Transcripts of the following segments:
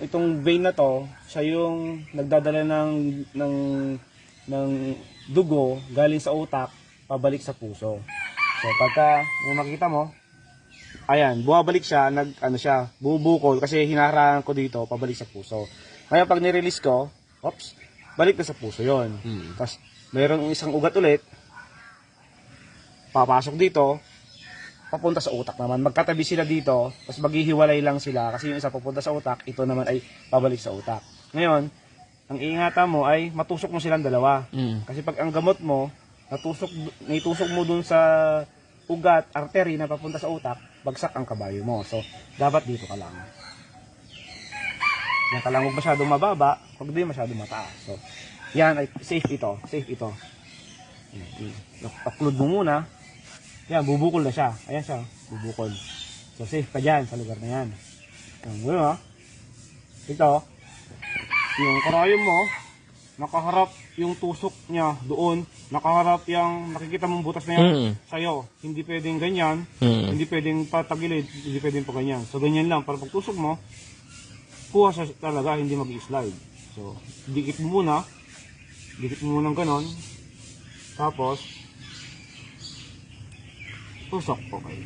itong vein na to, siya yung nagdadala ng dugo galing sa utak pabalik sa puso. So pagka makita mo, ayan, bumabalik siya, bubukol kasi hinaharang ko dito pabalik sa puso. Ngayon pag ni-release ko, oops, balik na sa puso 'yon. Tapos mayroong isang ugat ulit papasok dito, papunta sa utak naman. Magkatabi sila dito, tapos maghihiwalay lang sila kasi yung isa papunta sa utak, ito naman ay pabalik sa utak. Ngayon, ang iingatan mo ay matusok mo silang dalawa. Kasi pag ang gamot mo, naitusok mo dun sa ugat, artery na papunta sa utak, bagsak ang kabayo mo. So, dapat dito ka lang. Yan ka lang, huwag masyadong mababa, huwag din masyadong mataas. So, yan ay safe ito. Paklod mo muna. Yan, bubukol na siya. Ayan siya, bubukol. So, safe ka dyan sa lugar na yan. Yan, mo. Ito, yung karayom mo, nakaharap yung tusok niya doon, nakaharap yung nakikita mong butas na yan sa'yo. Hindi pwedeng ganyan, hindi pwedeng patagilid, hindi pwedeng pa ganyan. So, ganyan lang. Para pag tusok mo, kuha siya talaga, hindi mag-slide. So, dikit mo muna ng ganon. Tapos, tusok, okay.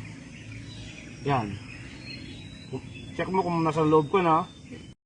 Yan. Check mo kung nasa loob ko na.